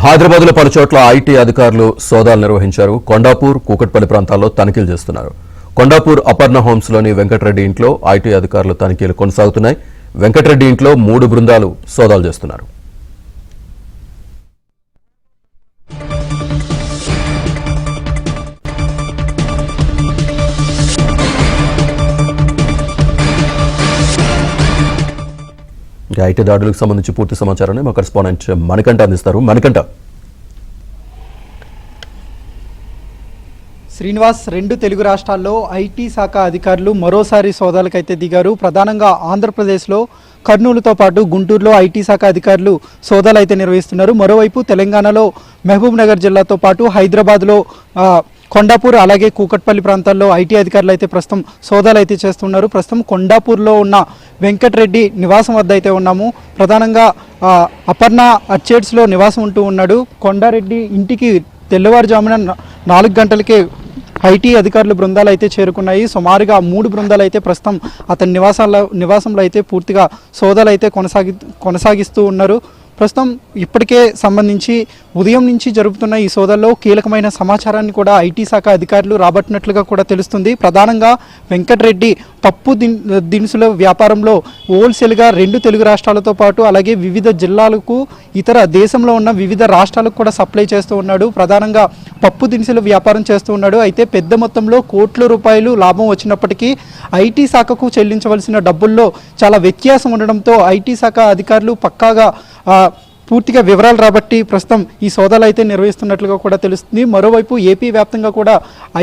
హైదరాబాద్లో పలు చోట్ల ఐటీ అధికారులు సోదాలు నిర్వహించారు. కొండాపూర్, కూకట్పల్లి ప్రాంతాల్లో తనిఖీలు చేస్తున్నారు. కొండాపూర్ అపర్ణ హోమ్స్లోని వెంకటరెడ్డి ఇంట్లో ఐటీ అధికారులు తనిఖీలు కొనసాగుతున్నాయి. వెంకటరెడ్డి ఇంట్లో 3 బృందాలు సోదాలు చేస్తున్నారు. ఐటీ దాడులకు సంబంధించి పూర్తి సమాచారాన్ని మా కరెస్పాండెంట్ మణికంఠ అందిస్తారు. మణికంఠ, శ్రీనివాస్, 2 తెలుగు రాష్ట్రాల్లో ఐటీ శాఖ అధికారులు మరోసారి సోదాలకైతే దిగారు. ప్రధానంగా ఆంధ్రప్రదేశ్లో కర్నూలుతో పాటు గుంటూరులో ఐటీ శాఖ అధికారులు సోదాలు అయితే నిర్వహిస్తున్నారు. మరోవైపు తెలంగాణలో మహబూబ్ నగర్ జిల్లాతో పాటు హైదరాబాద్లో కొండాపూర్ అలాగే కూకట్పల్లి ప్రాంతాల్లో ఐటీ అధికారులు అయితే ప్రస్తుతం సోదాలు అయితే చేస్తున్నారు. ప్రస్తుతం కొండాపూర్లో ఉన్న వెంకటరెడ్డి నివాసం వద్ద అయితే ఉన్నాము. ప్రధానంగా అపర్ణ అర్చేడ్స్లో నివాసం ఉంటూ ఉన్నాడు. కొండారెడ్డి ఇంటికి తెల్లవారుజామున 4 గంటలకే ఐటీ అధికారుల బృందాలు అయితే చేరుకున్నాయి. సుమారుగా 3 బృందాలు అయితే ప్రస్తుతం అతని నివాసంలో అయితే పూర్తిగా సోదాలు అయితే కొనసాగిస్తూ ఉన్నారు. ప్రస్తుతం ఇప్పటికే సంబంధించి ఉదయం నుంచి జరుపుతున్న ఈ సోదాల్లో కీలకమైన సమాచారాన్ని కూడా ఐటీ శాఖ అధికారులు రాబట్టినట్లుగా కూడా తెలుస్తుంది. ప్రధానంగా వెంకటరెడ్డి పప్పు దినుసుల వ్యాపారంలో హోల్సేల్గా 2 తెలుగు రాష్ట్రాలతో పాటు అలాగే వివిధ జిల్లాలకు, ఇతర దేశంలో ఉన్న వివిధ రాష్ట్రాలకు కూడా సప్లై చేస్తూ ఉన్నాడు. ప్రధానంగా పప్పు దినుసుల వ్యాపారం చేస్తూ ఉన్నాడు. అయితే పెద్ద మొత్తంలో కోట్ల రూపాయలు లాభం వచ్చినప్పటికీ ఐటీ శాఖకు చెల్లించవలసిన డబ్బుల్లో చాలా వ్యత్యాసం ఉండడంతో ఐటీ శాఖ అధికారులు పక్కాగా పూర్తిగా వివరాలు రాబట్టి ప్రస్తుతం ఈ సోదాలు అయితే నిర్వహిస్తున్నట్లుగా కూడా తెలుస్తుంది. మరోవైపు ఏపీ వ్యాప్తంగా కూడా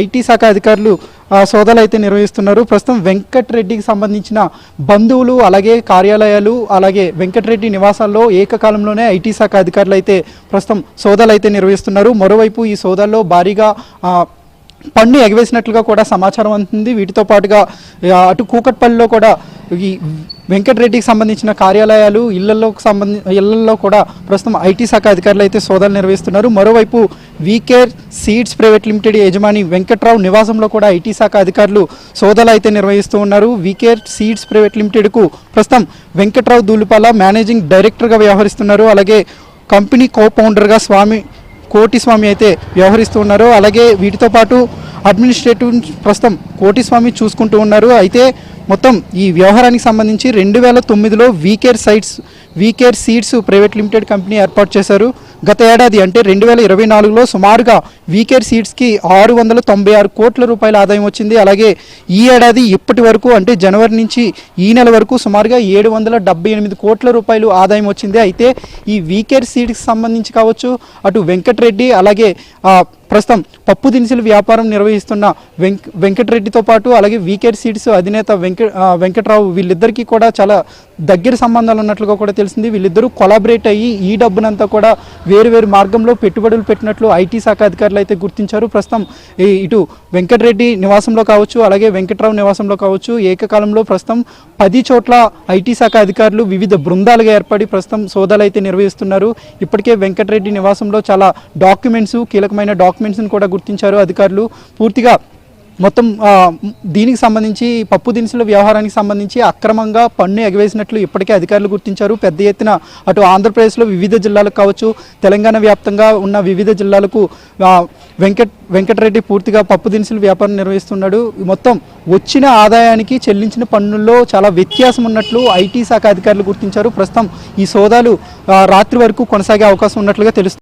ఐటీ శాఖ అధికారులు సోదాలు అయితే నిర్వహిస్తున్నారు. ప్రస్తుతం వెంకటరెడ్డికి సంబంధించిన బంధువులు అలాగే కార్యాలయాలు అలాగే వెంకటరెడ్డి నివాసాల్లో ఏకకాలంలోనే ఐటీ శాఖ అధికారులు అయితే ప్రస్తుతం సోదాలు అయితే నిర్వహిస్తున్నారు. మరోవైపు ఈ సోదాల్లో భారీగా పన్ను ఎగవేసినట్లుగా కూడా సమాచారం అందుతుంది. వీటితో పాటుగా అటు కూకట్పల్లిలో కూడా ఈ వెంకటరెడ్డికి సంబంధించిన కార్యాలయాలు, ఇళ్లలో కూడా ప్రస్తుతం ఐటీ శాఖ అధికారులు అయితే సోదాలు నిర్వహిస్తున్నారు. మరోవైపు వీకేర్ సీడ్స్ ప్రైవేట్ లిమిటెడ్ యజమాని వెంకట్రావు నివాసంలో కూడా ఐటీ శాఖ అధికారులు సోదాలు అయితే నిర్వహిస్తూ ఉన్నారు. వీకేర్ సీడ్స్ ప్రైవేట్ లిమిటెడ్కు ప్రస్తుతం వెంకట్రావు దూలిపాల మేనేజింగ్ డైరెక్టర్గా వ్యవహరిస్తున్నారు. అలాగే కంపెనీ కో ఫౌండర్గా కోటిస్వామి అయితే వ్యవహరిస్తూ ఉన్నారు. అలాగే వీటితో పాటు అడ్మినిస్ట్రేటివ్ ప్రస్తుతం కోటిస్వామి చూసుకుంటూ ఉన్నారు. అయితే మొత్తం ఈ వ్యవహారానికి సంబంధించి 2009లో WeCare seeds private limited company ఏర్పాటు చేశారు. గత ఏడాది అంటే 2024లో సుమారుగా వీకేర్ సీడ్స్కి 696 కోట్ల రూపాయల ఆదాయం వచ్చింది. అలాగే ఈ ఏడాది ఇప్పటి వరకు అంటే జనవరి నుంచి ఈ నెల వరకు సుమారుగా 778 కోట్ల రూపాయలు ఆదాయం వచ్చింది. అయితే ఈ వీకేర్ సీడ్స్కి సంబంధించి కావచ్చు, అటు వెంకటరెడ్డి అలాగే ప్రస్తుతం పప్పు దినుసుల వ్యాపారం నిర్వహిస్తున్న వెంకటరెడ్డితో పాటు అలాగే వీకేర్ సీడ్స్ అధినేత వెంకట్రావు వీళ్ళిద్దరికీ కూడా చాలా దగ్గర సంబంధాలు ఉన్నట్లుగా కూడా తెలిసింది. వీళ్ళిద్దరూ కొలాబరేట్ అయ్యి ఈ డబ్బునంతా కూడా వేరు మార్గంలో పెట్టుబడులు పెట్టినట్లు ఐటీ శాఖ అధికారులు అయితే గుర్తించారు. ప్రస్తుతం ఇటు వెంకటరెడ్డి నివాసంలో కావచ్చు అలాగే వెంకట్రావు నివాసంలో కావచ్చు ఏకకాలంలో ప్రస్తుతం 10 చోట్ల ఐటీ శాఖ అధికారులు వివిధ బృందాలుగా ఏర్పడి ప్రస్తుతం సోదాలు అయితే నిర్వహిస్తున్నారు. ఇప్పటికే వెంకటరెడ్డి నివాసంలో చాలా కీలకమైన డాక్యుమెంట్స్ని కూడా గుర్తించారు అధికారులు. పూర్తిగా మొత్తం దీనికి సంబంధించి పప్పు దినుసుల వ్యవహారానికి సంబంధించి అక్రమంగా పన్ను ఎగవేసినట్లు ఇప్పటికే అధికారులు గుర్తించారు. పెద్ద ఎత్తున అటు ఆంధ్రప్రదేశ్లో వివిధ జిల్లాలకు కావచ్చు, తెలంగాణ వ్యాప్తంగా ఉన్న వివిధ జిల్లాలకు వెంకటరెడ్డి పూర్తిగా పప్పు దినుసుల వ్యాపారం నిర్వహిస్తున్నాడు. మొత్తం వచ్చిన ఆదాయానికి చెల్లించిన పన్నుల్లో చాలా వ్యత్యాసం ఉన్నట్లు ఐటీ శాఖ అధికారులు గుర్తించారు. ప్రస్తుతం ఈ సోదాలు రాత్రి వరకు కొనసాగే అవకాశం ఉన్నట్లుగా తెలుస్తుంది.